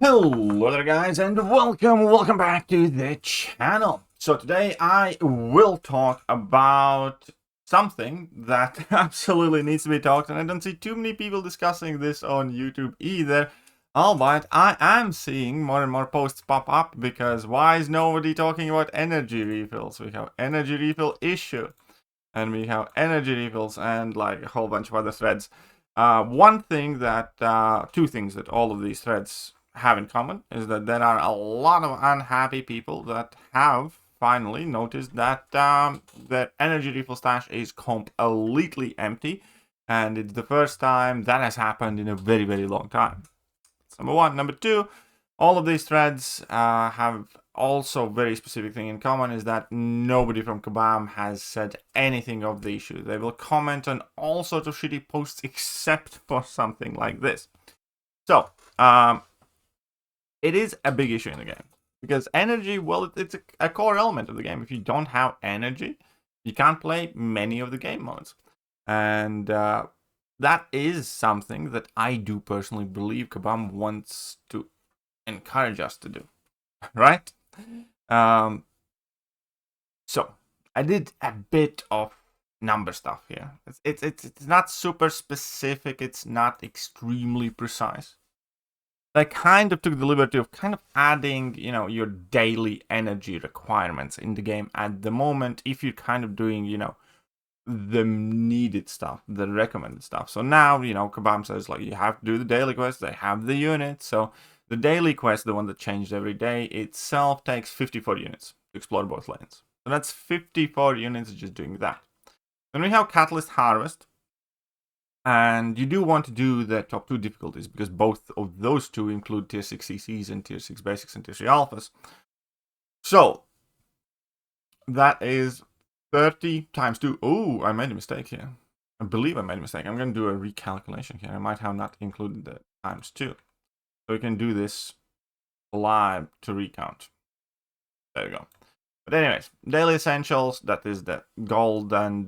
Hello there guys, and welcome back to the channel. So today I will talk about something that absolutely needs to be talked, and I don't see too many people discussing this on YouTube either. Albeit I am seeing more and more posts pop up, because why is nobody talking about energy refills? We have energy refill issue, and we have energy refills, and like a whole bunch of other threads. Two things that all of these threads have in common is that there are a lot of unhappy people that have finally noticed that their energy refill stash is completely empty, and it's the first time that has happened in a very, very long time. That's number one. Number two, all of these threads have also very specific thing in common, is that nobody from Kabam has said anything of the issue. They will comment on all sorts of shitty posts except for something like this. So, it is a big issue in the game, because energy, well, it's a core element of the game. If you don't have energy, you can't play many of the game modes. And that is something that I do personally believe Kabam wants to encourage us to do, right? So I did a bit of number stuff here. It's not super specific. It's not extremely precise. I kind of took the liberty of kind of adding, your daily energy requirements in the game at the moment, if you're kind of doing, the needed stuff, the recommended stuff. So now, Kabam says, like, you have to do the daily quest. They have the units. So the daily quest, the one that changed every day, itself takes 54 units to explore both lanes. So that's 54 units just doing that. Then we have Catalyst Harvest. And you do want to do the top 2 difficulties, because both of those two include tier 6 CCs and tier 6 basics and tier 3 alphas. So that is 30 times 2. Oh, I made a mistake here. I believe I made a mistake. I'm going to do a recalculation here. I might have not included the times 2. So we can do this live to recount. There we go. But anyways, daily essentials, that is the gold and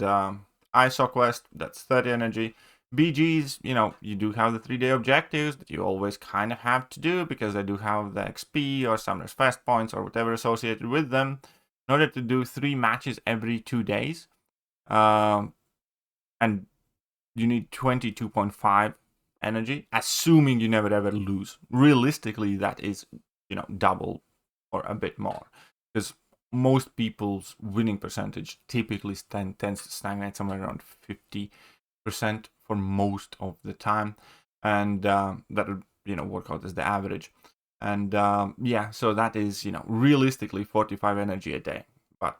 ISO quest, that's 30 energy. BGs, you do have the 3-day objectives that you always kind of have to do, because they do have the XP or Summoner's Fest points or whatever associated with them, in order to do 3 matches every 2 days. And you need 22.5 energy, assuming you never ever lose. Realistically, that is, double or a bit more, because most people's winning percentage typically tends to stagnate somewhere around 50% for most of the time, and that would work out as the average. And yeah, so that is realistically 45 energy a day, but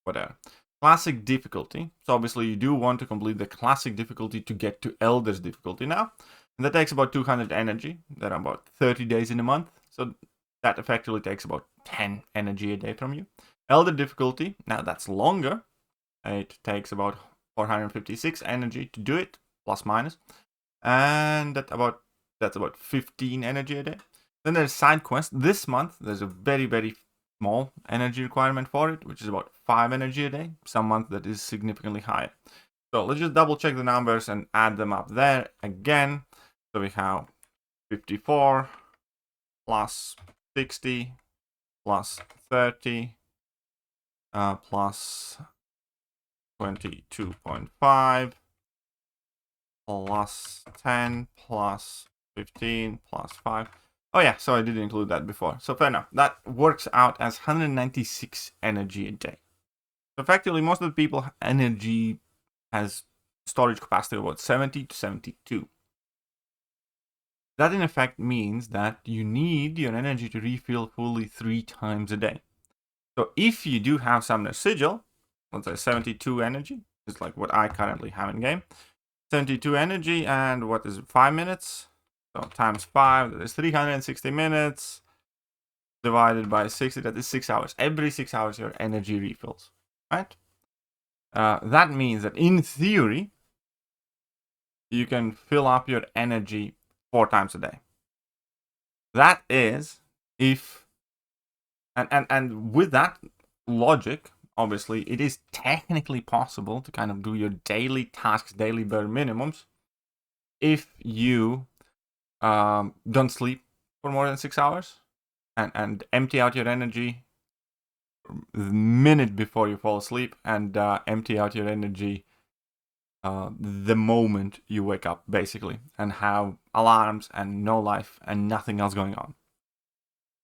whatever. Classic difficulty, so obviously you do want to complete the classic difficulty to get to Elder's difficulty now, and that takes about 200 energy. There are about 30 days in a month, so that effectively takes about 10 energy a day from you. Elder difficulty, now that's longer. It takes about 456 energy to do it, plus minus, and that's about 15 energy a day. Then there's side quest. This month there's a very, very small energy requirement for it, which is about 5 energy a day. Some month that is significantly higher. So let's just double check the numbers and add them up there again. So we have 54 plus 60 plus 30 plus 22.5 plus 10 plus 15 plus 5. Oh yeah, so I did include that before. So fair enough. That works out as 196 energy a day. So effectively, most of the people energy has storage capacity of about 70 to 72. That in effect means that you need your energy to refill fully 3 times a day. So if you do have Summoner's Sigil, let's say 72 energy, is like what I currently have in game. 72 energy, and what is it, 5 minutes? So times 5, that is 360 minutes. Divided by 60, that is 6 hours. Every 6 hours your energy refills, right? That means that in theory, you can fill up your energy 4 times a day. That is if, and with that logic, obviously, it is technically possible to kind of do your daily tasks, daily bare minimums, if you don't sleep for more than 6 hours and empty out your energy the minute before you fall asleep, and empty out your energy the moment you wake up, basically, and have alarms and no life and nothing else going on.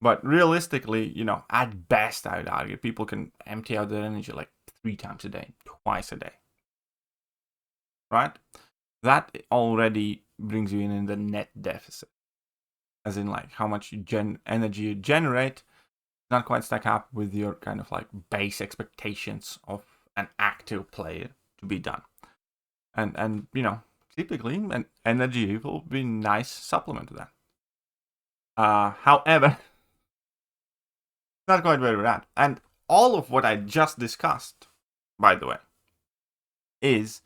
But realistically, at best, I would argue people can empty out their energy like 3 times a day, twice a day. Right? That already brings you in the net deficit. As in, like, how much energy you generate not quite stack up with your kind of like base expectations of an active player to be done. And typically an energy will be a nice supplement to that. However, not quite where we're at. And all of what I just discussed, by the way, is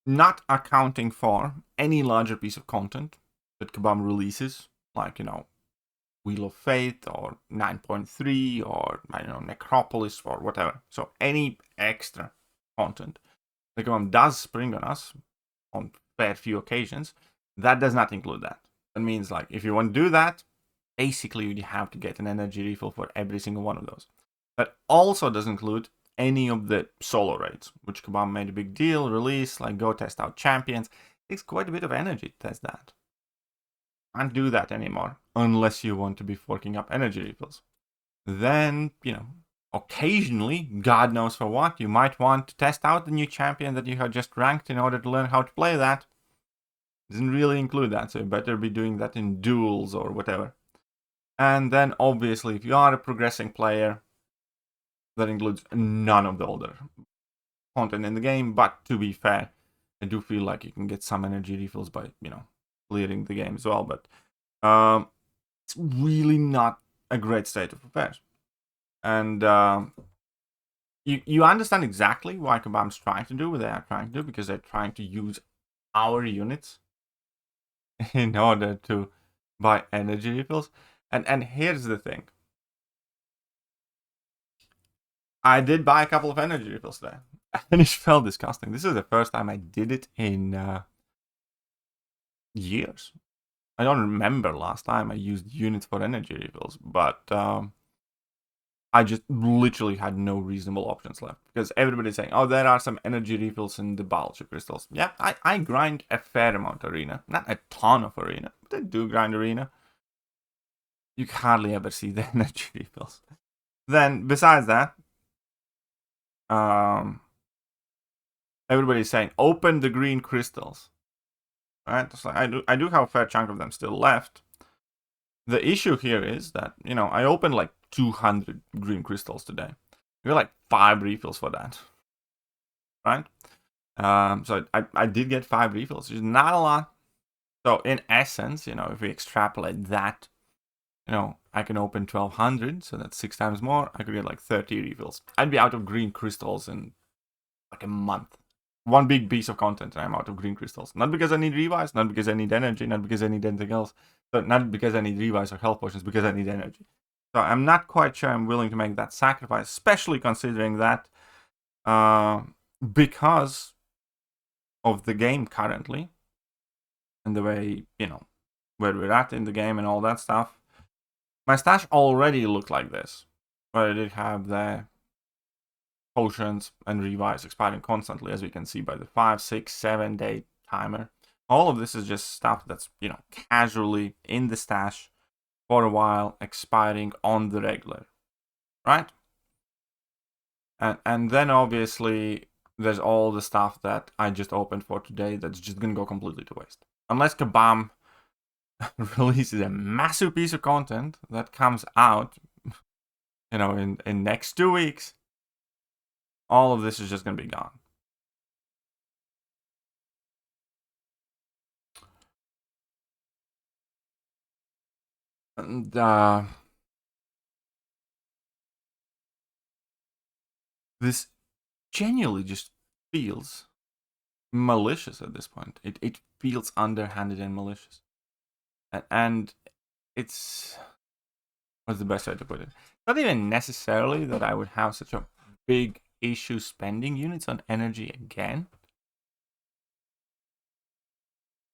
not accounting for any larger piece of content that Kabam releases, like, Wheel of Fate or 9.3 or, I don't know, Necropolis or whatever. So any extra content that Kabam does spring on us on fair few occasions, that does not include that. That means, like, if you want to do that, basically you have to get an energy refill for every single one of those. That also does include any of the solo raids, which Kabam made a big deal, release, like go test out champions. It takes quite a bit of energy to test that. Can't do that anymore unless you want to be forking up energy refills. Then, occasionally, God knows for what, you might want to test out the new champion that you have just ranked in order to learn how to play that. Doesn't really include that, so you better be doing that in duels or whatever. And then, obviously, if you are a progressing player, that includes none of the older content in the game, but to be fair, I do feel like you can get some energy refills by, clearing the game as well, but it's really not a great state of affairs. And you understand exactly why Kabam's trying to do what they are trying to do, because they're trying to use our units in order to buy energy refills. And here's the thing. I did buy a couple of energy refills today, and it felt disgusting. This is the first time I did it in years. I don't remember last time I used units for energy refills, but I just literally had no reasonable options left, because everybody's saying, oh, there are some energy refills in the Balcha crystals. Yeah, I grind a fair amount arena. Not a ton of arena, but I do grind arena. You hardly ever see the energy refills. Then, besides that, everybody's saying, open the green crystals. Right? So I do have a fair chunk of them still left. The issue here is that, I opened like 200 green crystals today. We got like 5 refills for that. Right? So I did get 5 refills, which is not a lot. So in essence, if we extrapolate that, I can open 1200, so that's 6 times more. I could get like 30 refills. I'd be out of green crystals in like a month. One big piece of content, and I'm out of green crystals. Not because I need revives, not because I need energy, not because I need anything else. So not because I need revives or health potions, because I need energy. So I'm not quite sure I'm willing to make that sacrifice, especially considering that because of the game currently and the way, where we're at in the game and all that stuff. My stash already looked like this, where I did have the potions and revives expiring constantly, as we can see by the 5, 6, 7 day timer. All of this is just stuff that's, casually in the stash for a while, expiring on the regular, right? And then obviously there's all the stuff that I just opened for today that's just gonna go completely to waste. Unless Kabam releases a massive piece of content that comes out, in next 2 weeks, all of this is just gonna be gone. And this genuinely just feels malicious at this point. It feels underhanded and malicious. And it's... what's the best way to put it? Not even necessarily that I would have such a big issue spending units on energy again.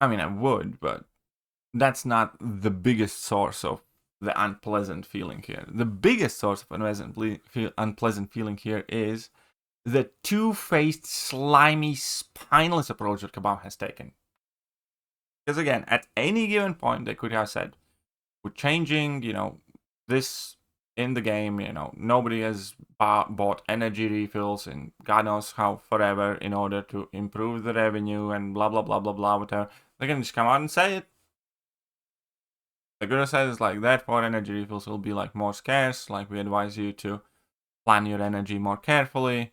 I mean, I would, but that's not the biggest source of the unpleasant feeling here. The biggest source of unpleasant feeling here is the two-faced, slimy, spineless approach that Kabam has taken. Because again, at any given point, they could have said, we're changing, this in the game, nobody has bought energy refills in God knows how forever in order to improve the revenue and blah, blah, blah, blah, blah, whatever. They can just come out and say it. The guru says, therefore energy refills will be, more scarce. We advise you to plan your energy more carefully.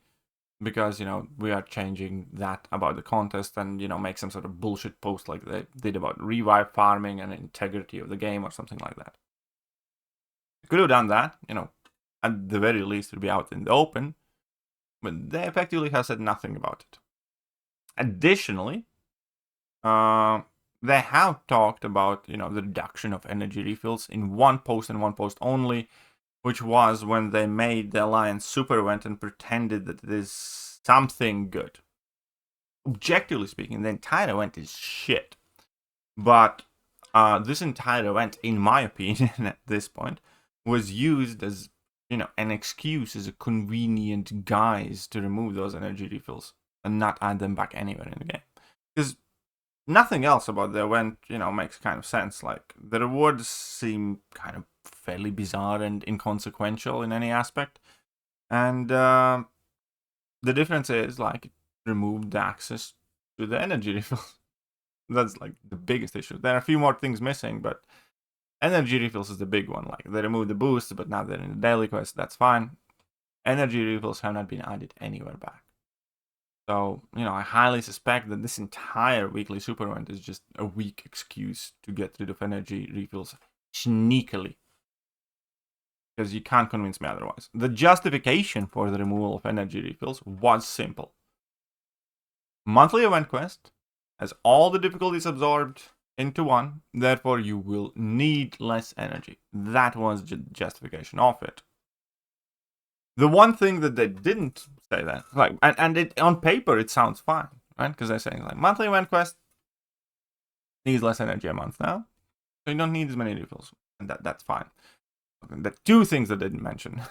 Because, we are changing that about the contest and, make some sort of bullshit post like they did about revive farming and integrity of the game or something like that. They could have done that, at the very least it would be out in the open, but they effectively have said nothing about it. Additionally, they have talked about, the reduction of energy refills in one post and one post only, which was when they made the Alliance super event and pretended that it is something good. Objectively speaking, the entire event is shit. But this entire event, in my opinion, at this point, was used as, an excuse, as a convenient guise to remove those energy refills and not add them back anywhere in the game. Because nothing else about the event, makes kind of sense. The rewards seem kind of fairly bizarre and inconsequential in any aspect. And the difference is, it removed the access to the energy refills. That's, the biggest issue. There are a few more things missing, but energy refills is the big one. They removed the boosts, but now they're in the daily quest. That's fine. Energy refills have not been added anywhere back. So, I highly suspect that this entire weekly super event is just a weak excuse to get rid of energy refills sneakily. Because you can't convince me otherwise. The justification for the removal of energy refills was simple. Monthly event quest has all the difficulties absorbed into one, therefore you will need less energy. That was the justification of it. The one thing that they didn't say that, and it on paper it sounds fine, right? Because they're saying monthly event quest needs less energy a month now, so you don't need as many refills, and that's fine. The two things that they didn't mention,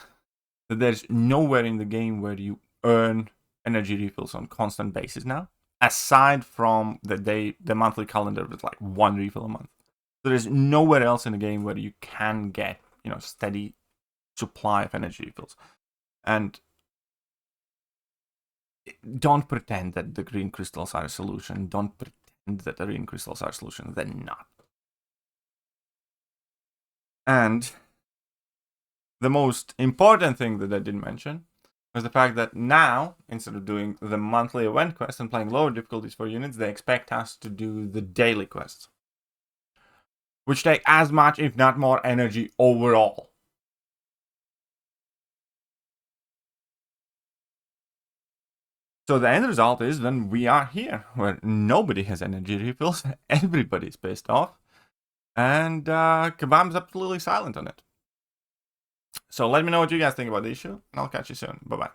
that there's nowhere in the game where you earn energy refills on constant basis now, aside from the monthly calendar with one refill a month. There is nowhere else in the game where you can get steady supply of energy refills. And don't pretend that the green crystals are a solution. Don't pretend that the green crystals are a solution. They're not. And the most important thing that I didn't mention was the fact that now, instead of doing the monthly event quest and playing lower difficulties for units, they expect us to do the daily quests, which take as much, if not more, energy overall. So the end result is then we are here, where nobody has energy refills, everybody's pissed off, and Kabam's absolutely silent on it. So let me know what you guys think about the issue, and I'll catch you soon. Bye-bye.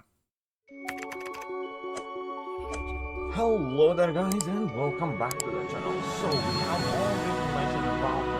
Hello there, guys, and welcome back to the channel. So we have all the information about